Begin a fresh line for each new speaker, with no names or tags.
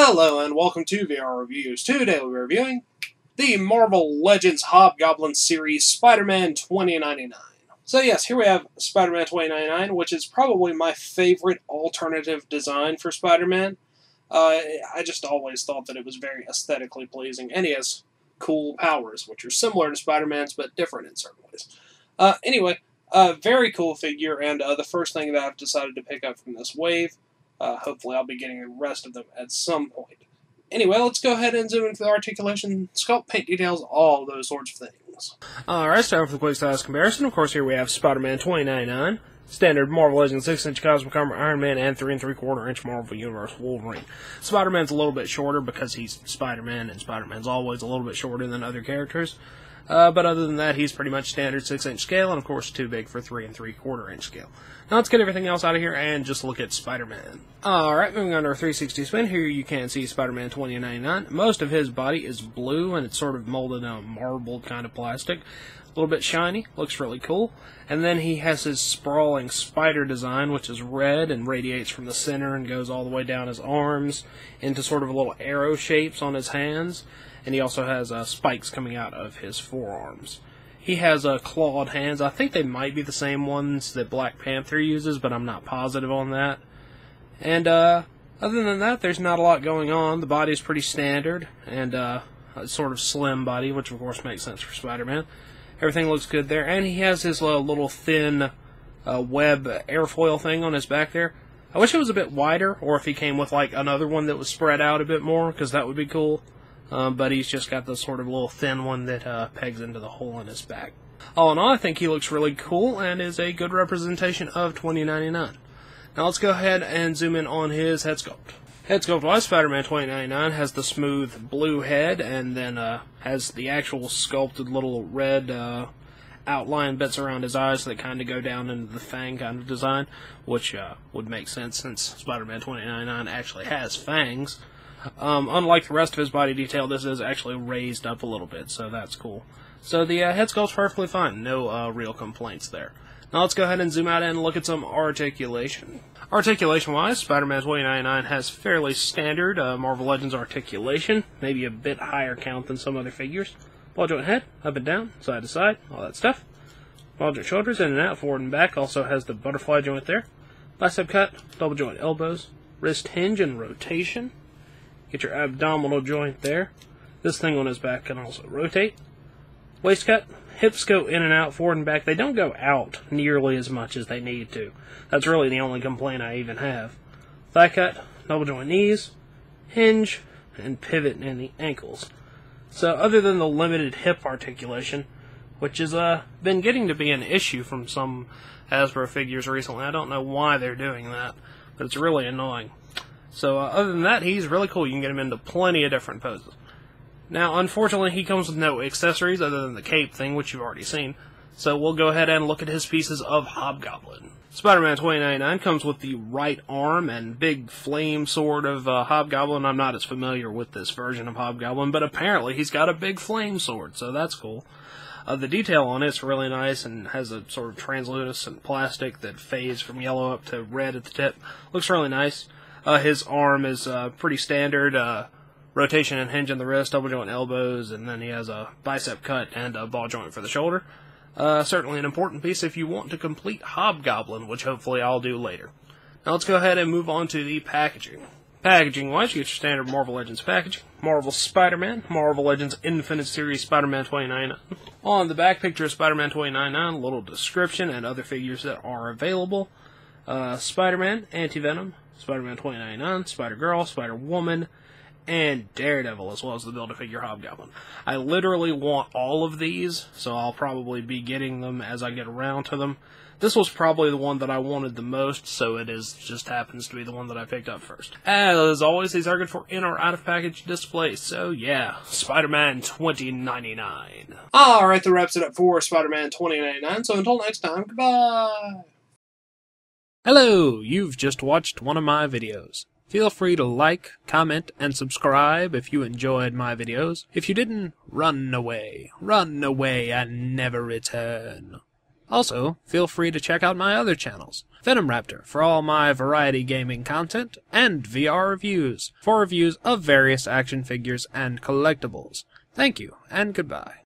Hello and welcome to VR Reviews. Today we'll be reviewing the Marvel Legends Hobgoblin series Spider-Man 2099. So yes, here we have Spider-Man 2099, which is probably my favorite alternative design for Spider-Man. I just always thought that it was very aesthetically pleasing, and he has cool powers, which are similar to Spider-Man's but different in certain ways. Anyway, very cool figure, and the first thing that I've decided to pick up from this wave. Hopefully I'll be getting the rest of them at some point. Anyway, let's go ahead and zoom into the articulation, sculpt, paint details, all those sorts of things. Alright, start with a quick size comparison. Of course, here we have Spider-Man 2099, standard Marvel Legends 6-inch Cosmic Armor Iron Man, and 3 3/4-inch Marvel Universe Wolverine. Spider-Man's a little bit shorter because he's Spider-Man, and Spider-Man's always a little bit shorter than other characters. But other than that, he's pretty much standard 6-inch scale, and of course too big for 3 3/4-inch scale. Now let's get everything else out of here and just look at Spider-Man. Alright, moving on to our 360 spin, here you can see Spider-Man 2099. Most of his body is blue, and it's sort of molded in a marbled kind of plastic. A little bit shiny, looks really cool. And then he has his sprawling spider design, which is red and radiates from the center and goes all the way down his arms into sort of little arrow shapes on his hands. And he also has spikes coming out of his forearms. He has clawed hands. I think they might be the same ones that Black Panther uses, but I'm not positive on that. And other than that, there's not a lot going on. The body's pretty standard, and a sort of slim body, which of course makes sense for Spider-Man. Everything looks good there, and he has his little thin web airfoil thing on his back there. I wish it was a bit wider, or if he came with like another one that was spread out a bit more, because that would be cool. But he's just got this sort of little thin one that pegs into the hole in his back. All in all, I think he looks really cool and is a good representation of 2099. Now let's go ahead and zoom in on his head sculpt. Head sculpt-wise, Spider-Man 2099 has the smooth blue head, and then has the actual sculpted little red outline bits around his eyes that kind of go down into the fang kind of design, which would make sense since Spider-Man 2099 actually has fangs. Unlike the rest of his body detail, this is actually raised up a little bit, so that's cool. So the head sculpt's perfectly fine. No real complaints there. Now let's go ahead and zoom out and look at some articulation. Articulation-wise, Spider-Man 2099 has fairly standard Marvel Legends articulation, maybe a bit higher count than some other figures. Ball joint head, up and down, side to side, all that stuff. Ball joint shoulders, in and out, forward and back, also has the butterfly joint there. Bicep cut, double joint elbows, wrist hinge and rotation. Get your abdominal joint there. This thing on his back can also rotate. Waist cut. Hips go in and out, forward and back. They don't go out nearly as much as they need to. That's really the only complaint I even have. Thigh cut. Double joint knees. Hinge. And pivot in the ankles. So other than the limited hip articulation, which has been getting to be an issue from some Hasbro figures recently. I don't know why they're doing that, but it's really annoying. So other than that, he's really cool. You can get him into plenty of different poses. Now, unfortunately, he comes with no accessories other than the cape thing, which you've already seen. So we'll go ahead and look at his pieces of Hobgoblin. Spider-Man 2099 comes with the right arm and big flame sword of Hobgoblin. I'm not as familiar with this version of Hobgoblin, but apparently he's got a big flame sword, so that's cool. The detail on it's really nice and has a sort of translucent plastic that fades from yellow up to red at the tip. Looks really nice. His arm is pretty standard, rotation and hinge in the wrist, double joint elbows, and then he has a bicep cut and a ball joint for the shoulder. Certainly an important piece if you want to complete Hobgoblin, which hopefully I'll do later. Now let's go ahead and move on to the packaging. Packaging-wise, you get your standard Marvel Legends packaging. Marvel Spider-Man, Marvel Legends Infinite Series Spider-Man 2099. On the back, picture of Spider-Man 2099, a little description and other figures that are available. Spider-Man, Anti-Venom, Spider-Man 2099, Spider-Girl, Spider-Woman, and Daredevil, as well as the Build-A-Figure Hobgoblin. I literally want all of these, so I'll probably be getting them as I get around to them. This was probably the one that I wanted the most, so it just happens to be the one that I picked up first. As always, these are good for in or out of package display, so yeah, Spider-Man 2099. Alright, that wraps it up for Spider-Man 2099, so until next time, goodbye!
Hello, you've just watched one of my videos. Feel free to like, comment, and subscribe if you enjoyed my videos. If you didn't, run away and never return. Also, feel free to check out my other channels, Venom Raptor for all my variety gaming content, and VR Reviews for reviews of various action figures and collectibles. Thank you, and goodbye.